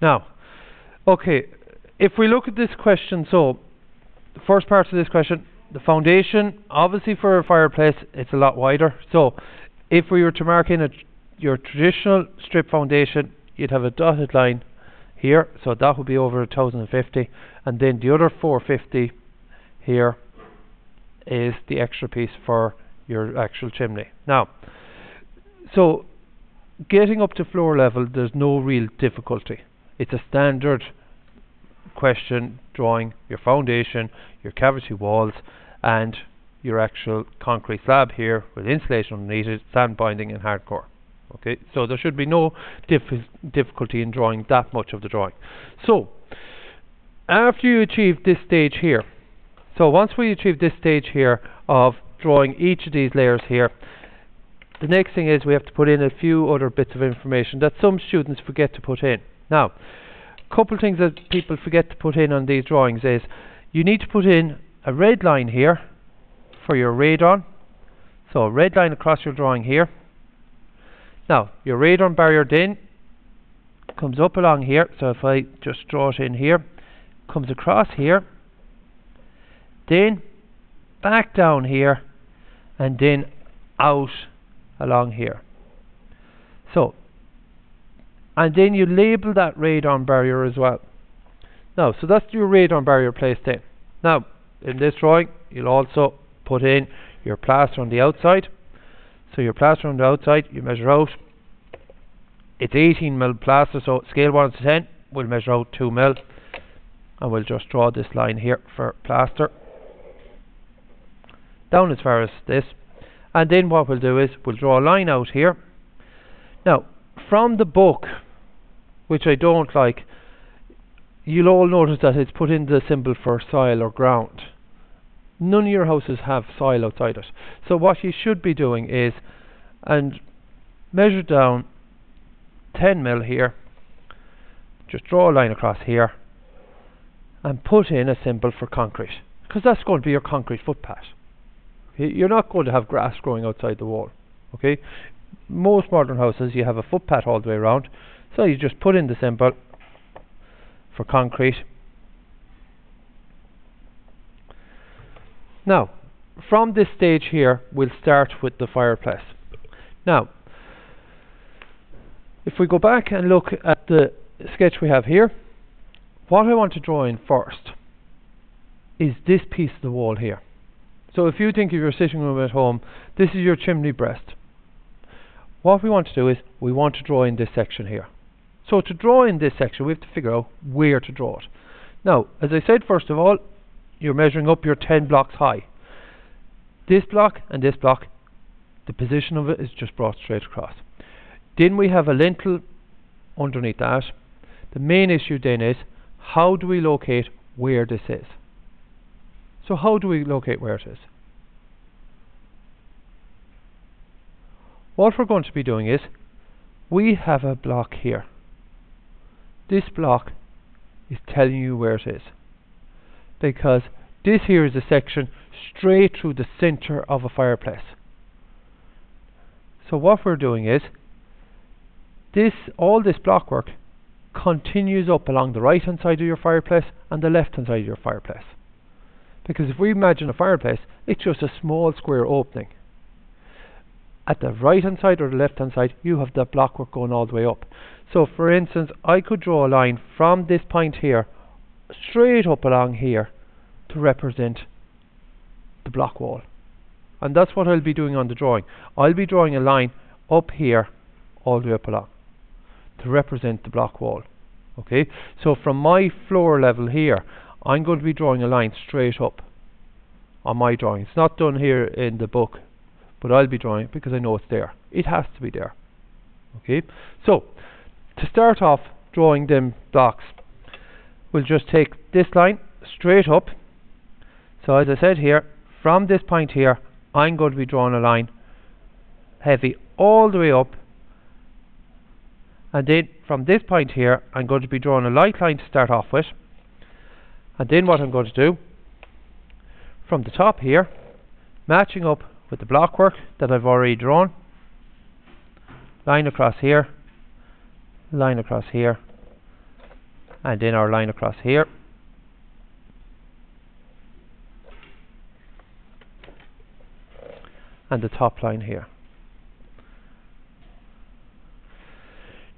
Now, okay, if we look at this question, so the first part of this question, the foundation, obviously for a fireplace, it's a lot wider. So if we were to mark in your traditional strip foundation, you'd have a dotted line here, so that would be over 1050, and then the other 450 here is the extra piece for your actual chimney. Now, so getting up to floor level, there's no real difficulty. It's a standard question drawing your foundation, your cavity walls, and your actual concrete slab here with insulation underneath it, sand binding and hardcore. Okay, so there should be no difficulty in drawing that much of the drawing. So after you achieve this stage here, so once we achieve this stage here of drawing each of these layers here, the next thing is we have to put in a few other bits of information that some students forget to put in. Now, a couple of things that people forget to put in on these drawings is you need to put in a red line here for your radon. So a red line across your drawing here. Now, your radon barrier then comes up along here. So if I just draw it in here, comes across here, then back down here, and then out along here. So, and then you label that radon barrier as well. Now, so that's your radon barrier placed in. Now, in this drawing, you'll also put in your plaster on the outside. So your plaster on the outside, you measure out. It's 18mm plaster, so scale 1 to 10, we'll measure out 2mm. And we'll just draw this line here for plaster. Down as far as this. And then what we'll do is, we'll draw a line out here. Now, from the book, which I don't like, you'll all notice that it's put in the symbol for soil or ground. None of your houses have soil outside it. So what you should be doing is, and measure down 10mm here, just draw a line across here, and put in a symbol for concrete, because that's going to be your concrete footpath. Okay? You're not going to have grass growing outside the wall. Okay? Most modern houses, you have a footpath all the way around, so you just put in the symbol for concrete. Now, from this stage here, we'll start with the fireplace. Now, if we go back and look at the sketch we have here, what I want to draw in first is this piece of the wall here. So if you think of your sitting room at home, this is your chimney breast. What we want to do is, we want to draw in this section here. So to draw in this section, we have to figure out where to draw it. Now, as I said, first of all, you're measuring up your 10 blocks high. This block and this block, the position of it is just brought straight across. Then we have a lintel underneath that. The main issue then is, how do we locate where this is? So how do we locate where it is? What we're going to be doing is, we have a block here. This block is telling you where it is, because this here is a section straight through the center of a fireplace. So what we're doing is, all this blockwork continues up along the right hand side of your fireplace and the left hand side of your fireplace. Because if we imagine a fireplace, it's just a small square opening. At the right hand side or the left hand side, you have that blockwork going all the way up. So for instance, I could draw a line from this point here straight up along here to represent the block wall. And that's what I'll be doing on the drawing. I'll be drawing a line up here all the way up along to represent the block wall. Okay, so from my floor level here, I'm going to be drawing a line straight up on my drawing. It's not done here in the book, but I'll be drawing it because I know it's there. It has to be there. Okay, so to start off drawing them blocks, we'll just take this line straight up. So as I said here, from this point here, I'm going to be drawing a line heavy all the way up, and then from this point here, I'm going to be drawing a light line to start off with. And then what I'm going to do, from the top here, matching up with the blockwork that I've already drawn, line across here, line across here, and then our line across here. And the top line here.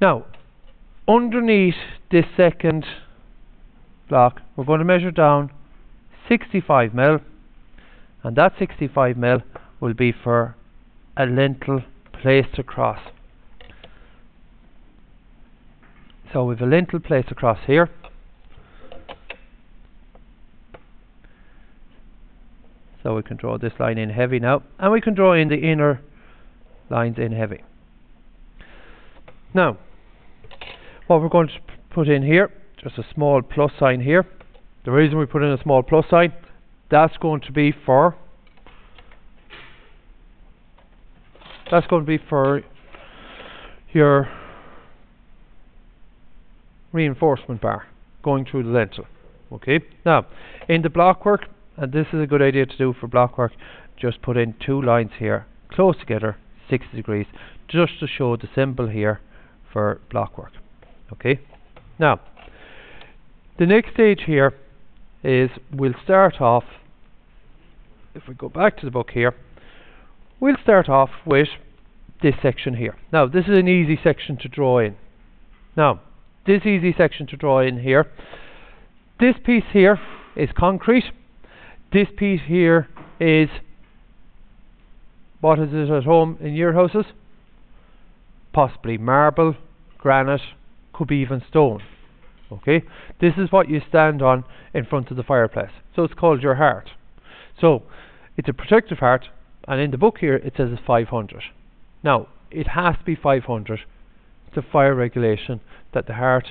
Now, underneath this second block, we're going to measure down 65 mil, and that 65 mil will be for a lintel placed across. So we have a lintel placed across here. So we can draw this line in heavy now, and we can draw in the inner lines in heavy. Now, what we're going to put in here, just a small plus sign here. The reason we put in a small plus sign, that's going to be for your reinforcement bar going through the lintel. Okay. Now, in the blockwork, and this is a good idea to do for blockwork, just put in two lines here, close together, 60 degrees, just to show the symbol here for blockwork. Okay. Now, the next stage here is we'll start off, if we go back to the book here, we'll start off with this section here. Now, this is an easy section to draw in. Now, this easy section to draw in here, this piece here is concrete. This piece here is, what is it at home in your houses? Possibly marble, granite, could be even stone. Okay, this is what you stand on in front of the fireplace. So it's called your hearth. So it's a protective hearth, and in the book here it says it's 500. Now it has to be 500. It's a fire regulation that the hearth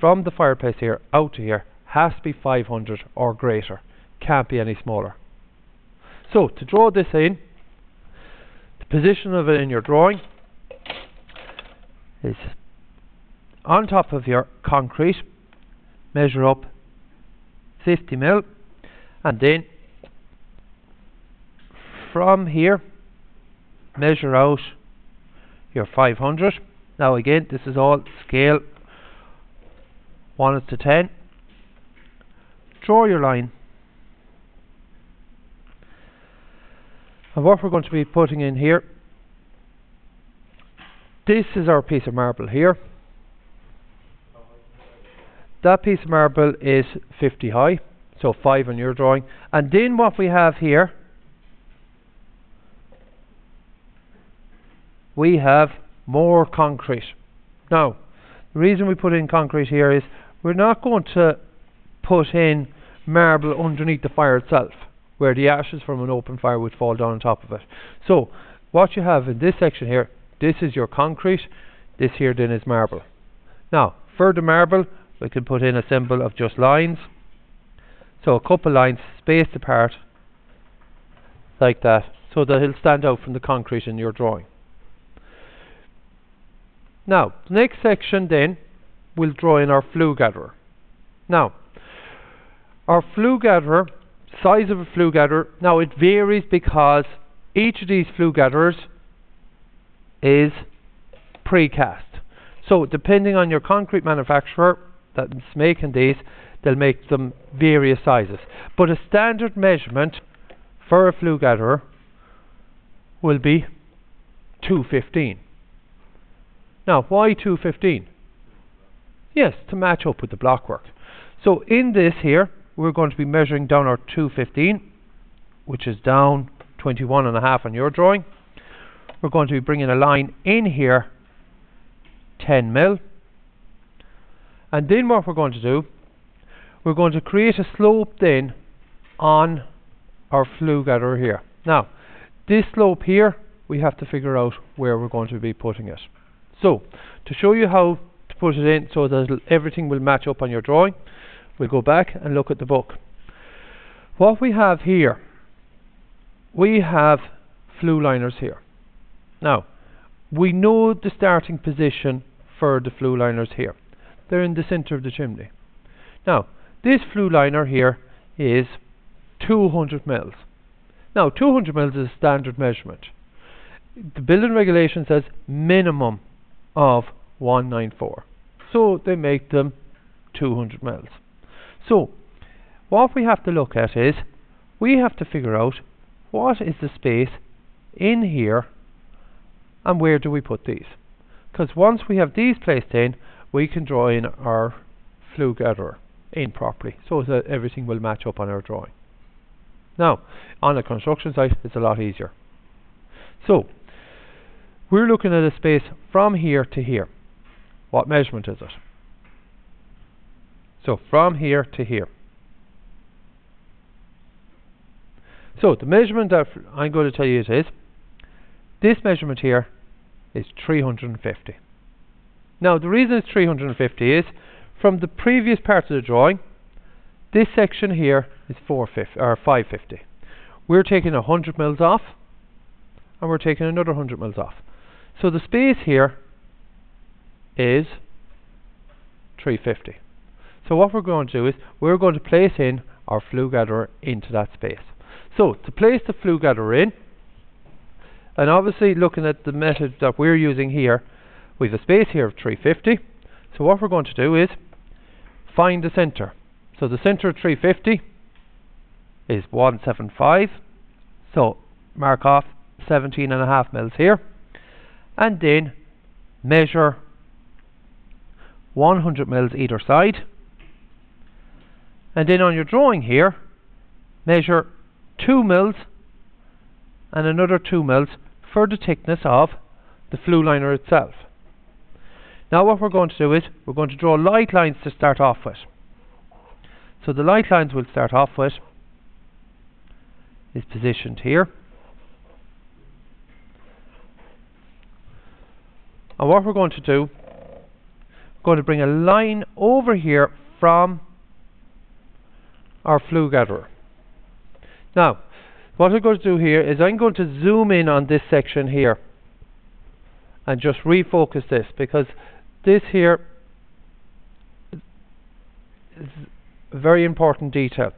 from the fireplace here out to here has to be 500 or greater. Can't be any smaller. So to draw this in, the position of it in your drawing is on top of your concrete, measure up 50 mil, and then from here measure out your 500. Now again, this is all scale 1 to 10. Draw your line, and what we're going to be putting in here, this is our piece of marble here. That piece of marble is 50 high, so 5 on your drawing. And then what we have here, we have more concrete. Now, the reason we put in concrete here is we're not going to put in marble underneath the fire itself, where the ashes from an open fire would fall down on top of it. So, what you have in this section here, this is your concrete, this here then is marble. Now, for the marble, we can put in a symbol of just lines. So a couple lines spaced apart like that, so that it'll stand out from the concrete in your drawing. Now, the next section then, we'll draw in our flue gatherer. Now, our flue gatherer, size of a flue gatherer, now it varies because each of these flue gatherers is precast. So depending on your concrete manufacturer that's making these, they'll make them various sizes. But a standard measurement for a flue gatherer will be 215. Now, why 215? Yes, to match up with the blockwork. So in this here, we're going to be measuring down our 215, which is down 21.5 on your drawing. We're going to be bringing a line in here, 10 mil. And then what we're going to do, we're going to create a slope then on our flue gatherer here. Now, this slope here, we have to figure out where we're going to be putting it. So, to show you how to put it in so that everything will match up on your drawing, we'll go back and look at the book. What we have here, we have flue liners here. Now, we know the starting position for the flue liners here. They're in the center of the chimney. Now, this flue liner here is 200 mils. Now, 200 mils is a standard measurement. The building regulation says minimum of 194. So they make them 200 mils. So what we have to look at is we have to figure out what is the space in here and where do we put these, because once we have these placed in, we can draw in our flue gatherer in properly so that everything will match up on our drawing. Now on a construction site it's a lot easier. So we're looking at a space from here to here. What measurement is it? So from here to here. So the measurement that I'm going to tell you it is, this measurement here is 350. Now the reason it's 350 is, from the previous part of the drawing, this section here is 550. We're taking 100 mils off, and we're taking another 100 mils off. So the space here is 350. So what we're going to do is, we're going to place in our flue gatherer into that space. So to place the flue gatherer in, and obviously looking at the method that we're using here, we have a space here of 350. So what we're going to do is find the centre. So the centre of 350 is 175. So mark off 17.5 mils here, and then measure 100 mils either side, and then on your drawing here measure 2 mils and another 2 mils for the thickness of the flue liner itself. Now what we're going to do is, we're going to draw light lines to start off with. So the light lines we'll start off with is positioned here. And what we're going to do, we're going to bring a line over here from our flue gatherer. Now what I'm going to do here is, I'm going to zoom in on this section here and just refocus this, because this here is a very important detail.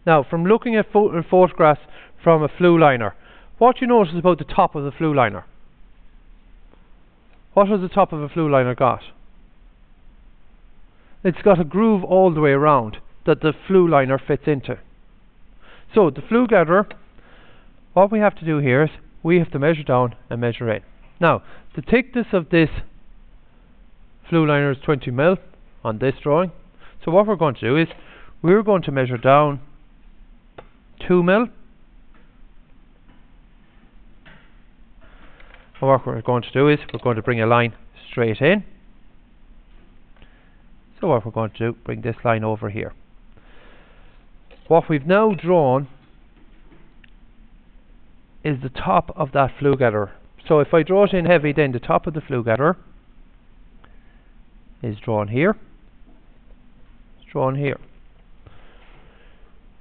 Now from looking at photographs from a flue liner, what you notice about the top of the flue liner? What has the top of a flue liner got? It's got a groove all the way around that the flue liner fits into. So the flue gatherer, what we have to do here is, we have to measure down and measure in. Now the thickness of this flue liner is 20 mil on this drawing. So what we're going to do is, we're going to measure down 2 mil. And what we're going to do is, we're going to bring a line straight in. So what we're going to do, bring this line over here. What we've now drawn is the top of that flue gatherer. So if I draw it in heavy, then the top of the flue gatherer is drawn here. It's drawn here.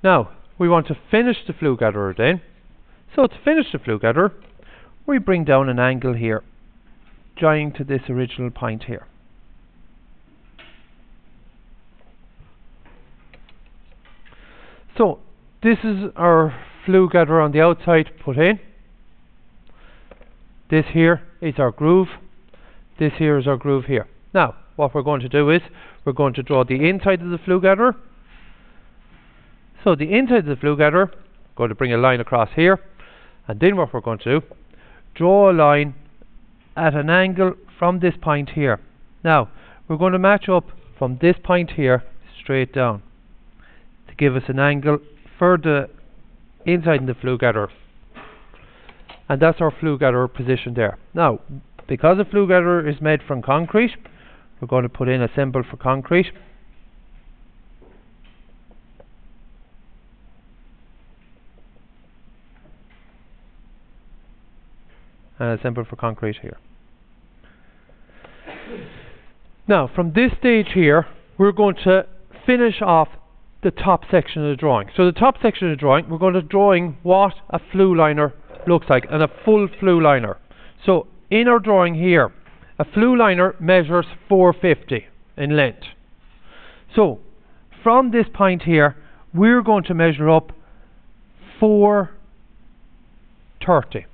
Now we want to finish the flue gatherer then. So to finish the flue gatherer, we bring down an angle here, joining to this original point here. So this is our flue gatherer on the outside put in. This here is our groove. This here is our groove here. Now what we're going to do is, we're going to draw the inside of the flue gatherer. So the inside of the flue gatherer, going to bring a line across here, and then what we're going to do, draw a line at an angle from this point here. Now we're going to match up from this point here straight down to give us an angle for the inside in the flue gatherer, and that's our flue gatherer position there. Now because the flue gatherer is made from concrete, we're going to put in a symbol for concrete. And a symbol for concrete here. Now from this stage here, we're going to finish off the top section of the drawing. So the top section of the drawing, we're going to drawing what a flue liner looks like, and a full flue liner. So in our drawing here, a flue liner measures 450 in length. So from this point here, we're going to measure up 430.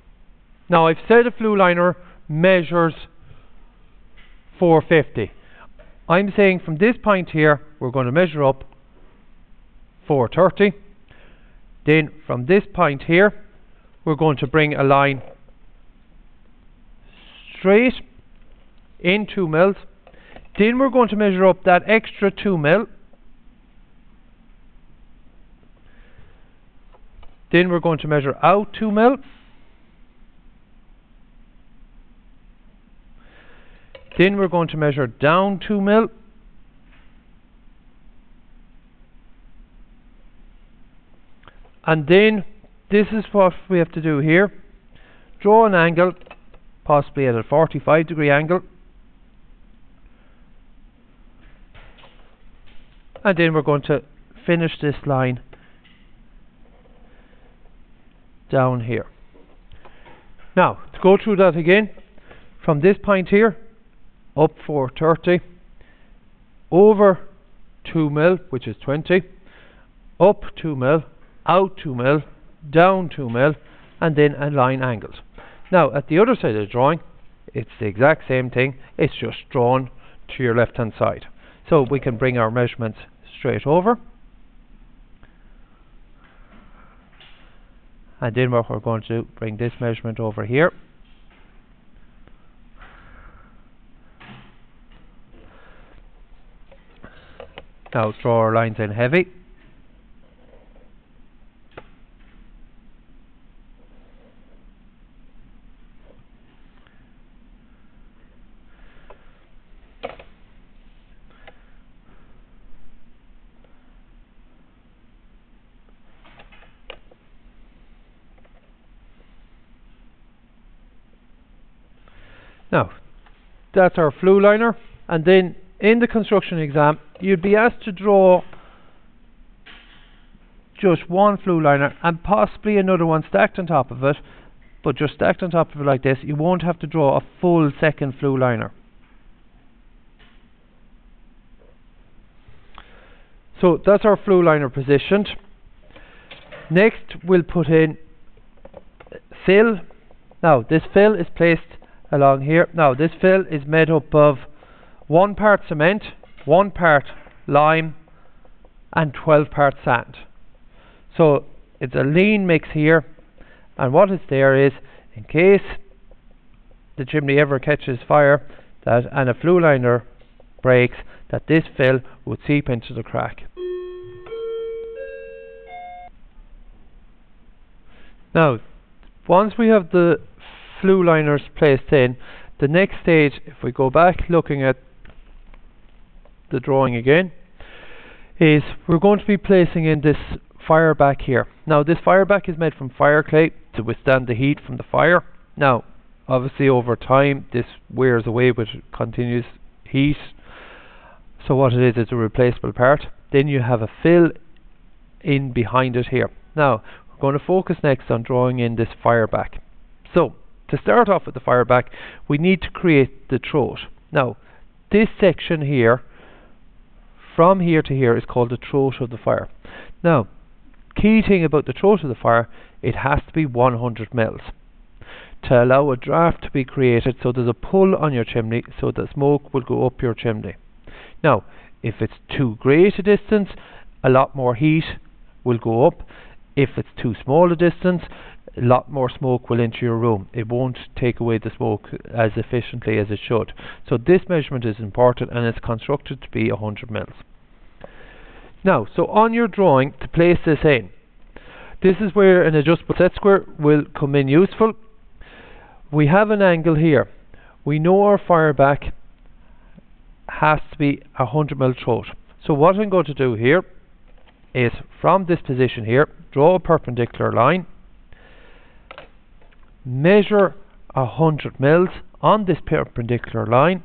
Now I've said a flue liner measures 450. I'm saying from this point here, we're going to measure up 430. Then from this point here, we're going to bring a line straight in 2 mils. Then we're going to measure up that extra 2 mil. Then we're going to measure out 2 mil. Then we're going to measure down 2 mil. And then this is what we have to do here. Draw an angle, possibly at a 45-degree angle. And then we're going to finish this line down here. Now, to go through that again, from this point here, up 430, over 2 mil, which is 20, up 2 mil, out 2 mil, down 2 mil, and then a line angled. Now, at the other side of the drawing, it's the exact same thing, it's just drawn to your left hand side. So we can bring our measurements straight over. And then what we're going to do, bring this measurement over here. Now draw our lines in heavy. Now, that's our flue liner, and then in the construction exam you'd be asked to draw just one flue liner and possibly another one stacked on top of it, but just stacked on top of it like this. You won't have to draw a full second flue liner. So that's our flue liner positioned. Next we'll put in fill. Now this fill is placed along here. Now this fill is made up of 1 part cement, 1 part lime, and 12 parts sand. So it's a lean mix here, and what is there is, in case the chimney ever catches fire and a flue liner breaks, that this fill would seep into the crack. Now once we have the flue liners placed in, the next stage, if we go back looking at the drawing again, is we're going to be placing in this fire back here. Now this fire back is made from fire clay to withstand the heat from the fire. Now obviously over time this wears away with continuous heat, so what it is a replaceable part. Then you have a fill in behind it here. Now we're going to focus next on drawing in this fire back. So to start off with the fire back, we need to create the throat. Now this section here, from here to here, is called the throat of the fire. Now key thing about the throat of the fire, it has to be 100 mils to allow a draft to be created, so there's a pull on your chimney so that smoke will go up your chimney. Now if it's too great a distance, a lot more heat will go up. If it's too small a distance, a lot more smoke will enter your room. It won't take away the smoke as efficiently as it should. So this measurement is important, and it's constructed to be 100 mils. Now, so on your drawing, to place this in, this is where an adjustable set square will come in useful. We have an angle here. We know our fire back has to be 100 mil throat. So what I'm going to do here is, from this position here, draw a perpendicular line, measure 100 mils on this perpendicular line,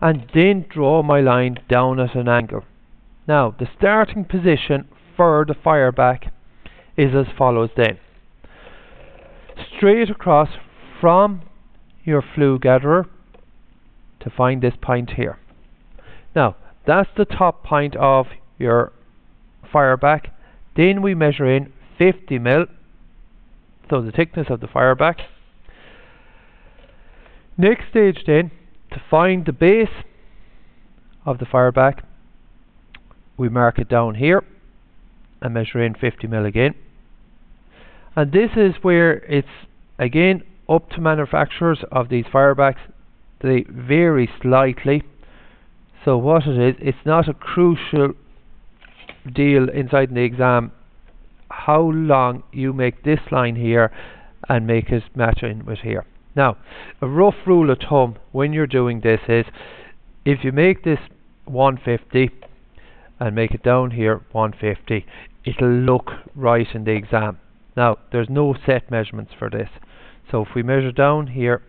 and then draw my line down at an angle. Now the starting position for the fire back is as follows then. Straight across from your flue gatherer to find this point here. Now that's the top point of your fire back. Then we measure in 50 mil, so the thickness of the fire back. Next stage then, to find the base of the fireback. We mark it down here and measure in 50mm again. And this is where it's again up to manufacturers of these firebacks. They vary slightly. So what it is, it's not a crucial deal inside the exam how long you make this line here and make it match in with here. Now, a rough rule of thumb when you're doing this is, if you make this 150 and make it down here 150, it'll look right in the exam. Now, there's no set measurements for this. So if we measure down here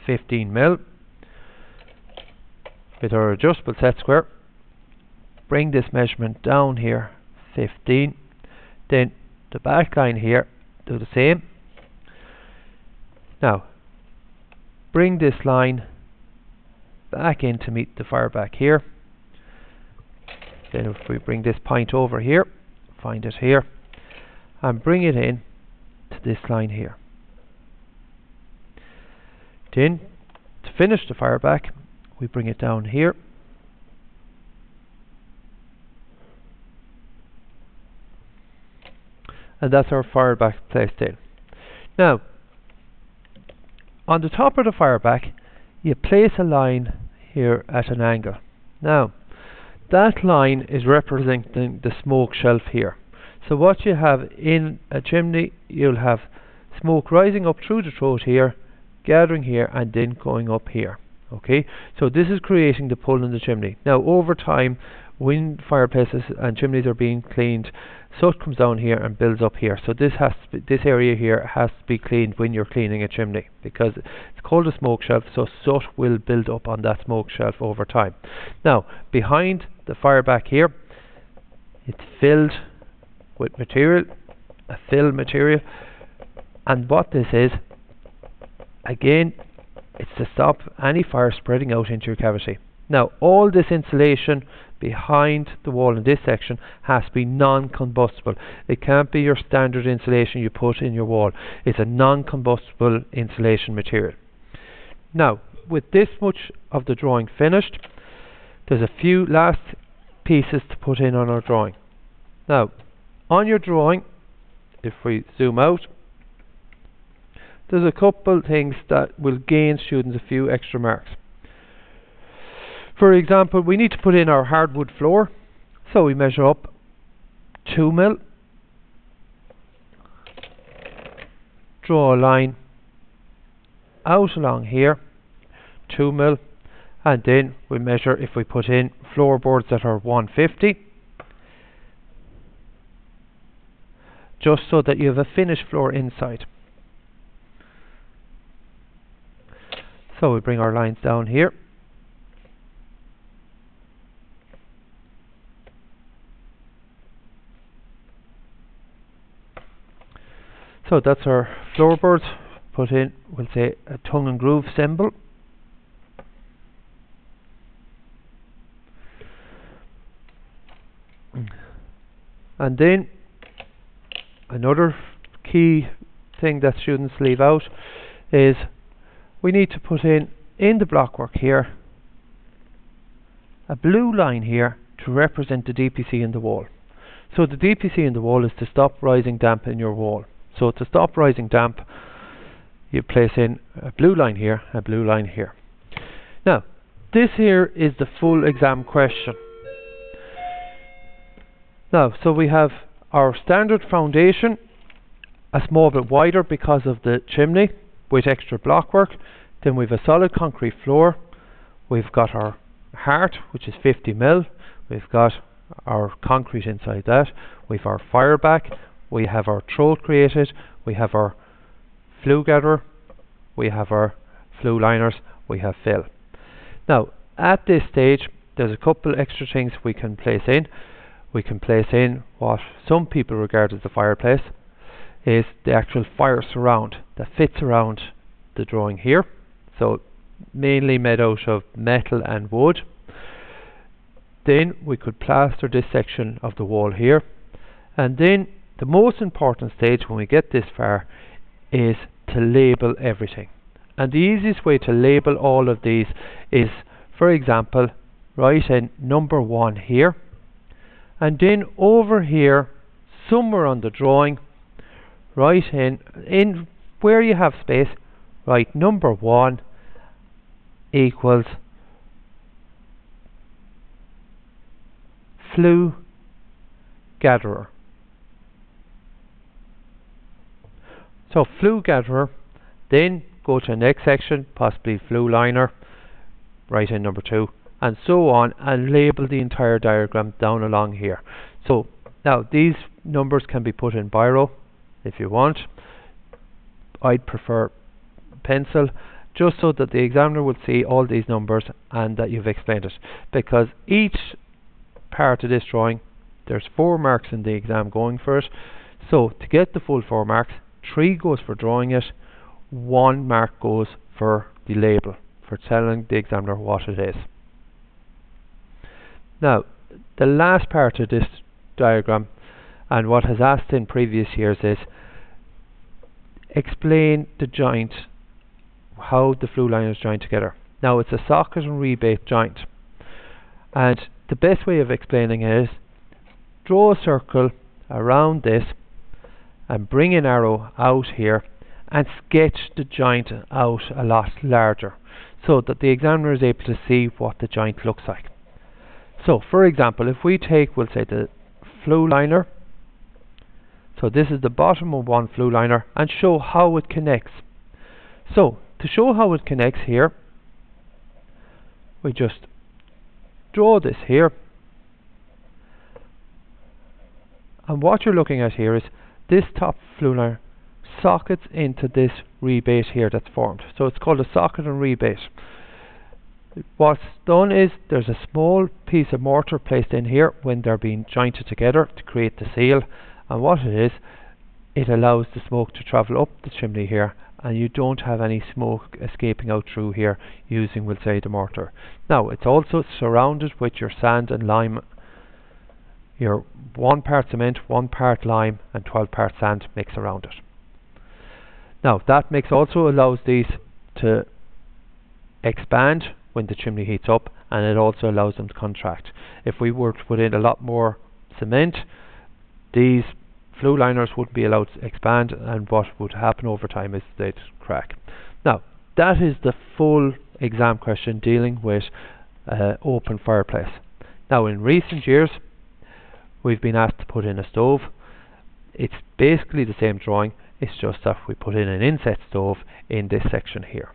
15mm with our adjustable set square, bring this measurement down here 15, then the back line here, do the same. Now, bring this line back in to meet the fireback here. Then if we bring this point over here, find it here, and bring it in to this line here. Then, to finish the fireback, we bring it down here. And that's our fireback placed in. Now, on the top of the fireback, you place a line here at an angle. Now, that line is representing the smoke shelf here. So what you have in a chimney, you'll have smoke rising up through the throat here, gathering here, and then going up here. Okay, so this is creating the pull in the chimney. Now, over time, when fireplaces and chimneys are being cleaned, soot comes down here and builds up here. So this area here has to be cleaned when you're cleaning a chimney, because it's called a smoke shelf, so soot will build up on that smoke shelf over time. Now, behind the fireback here, it's filled with material, a fill material, and what this is, again, it's to stop any fire spreading out into your cavity. Now, all this insulation behind the wall in this section has to be non-combustible. It can't be your standard insulation you put in your wall. It's a non-combustible insulation material. Now, with this much of the drawing finished, there's a few last pieces to put in on our drawing. Now, on your drawing, if we zoom out, there's a couple things that will gain students a few extra marks. For example, we need to put in our hardwood floor, so we measure up 2mm, draw a line out along here, 2mm, and then we measure if we put in floorboards that are 150, just so that you have a finished floor inside. So we bring our lines down here. So that's our floorboards. Put in, we'll say, a tongue and groove symbol. And then another key thing that students leave out is we need to put in the blockwork here a blue line here to represent the DPC in the wall. So the DPC in the wall is to stop rising damp in your wall. So to stop rising damp, you place in a blue line here, a blue line here. Now, this here is the full exam question. Now, so we have our standard foundation, a small bit wider because of the chimney, with extra blockwork. Then we've a solid concrete floor. We've got our heart, which is 50mm. We've got our concrete inside that. We've our fireback. We have our throat created. We have our flue gatherer. We have our flue liners. We have fill. Now, at this stage, there's a couple extra things we can place in. We can place in what some people regard as the fireplace, is the actual fire surround that fits around the drawing here. So mainly made out of metal and wood. Then we could plaster this section of the wall here, and then the most important stage when we get this far is to label everything. And the easiest way to label all of these is, for example, write in number 1 here, and then over here somewhere on the drawing write in where you have space, write number 1 equals flue gatherer. So flue gatherer, then go to the next section, possibly flue liner, write in number 2, and so on, and label the entire diagram down along here. So now these numbers can be put in biro if you want. I'd prefer pencil, just so that the examiner will see all these numbers and that you've explained it, because each part of this drawing, there's 4 marks in the exam going for it. So to get the full 4 marks, 3 goes for drawing it, 1 mark goes for the label, for telling the examiner what it is. Now, the last part of this diagram, and what has asked in previous years, is explain the joint, how the flue liners join together. Now, it's a socket and rebate joint, and the best way of explaining it is draw a circle around this and bring an arrow out here and sketch the joint out a lot larger, so that the examiner is able to see what the joint looks like. So for example, if we take, we'll say, the flue liner, so this is the bottom of one flue liner, and show how it connects. So to show how it connects here, we just draw this here, and what you're looking at here is this top flue liner sockets into this rebate here that's formed. So it's called a socket and rebate. What's done is there's a small piece of mortar placed in here when they're being jointed together to create the seal, and what it is, it allows the smoke to travel up the chimney here, and you don't have any smoke escaping out through here using, we'll say, the mortar. Now it's also surrounded with your sand and lime, your 1 part cement, 1 part lime and 12 part sand mix around it. Now that mix also allows these to expand when the chimney heats up, and it also allows them to contract. If we were to put in a lot more cement, these flue liners wouldn't be allowed to expand, and what would happen over time is they'd crack. Now that is the full exam question dealing with open fireplace. Now in recent years we've been asked to put in a stove. It's basically the same drawing, it's just that we put in an inset stove in this section here.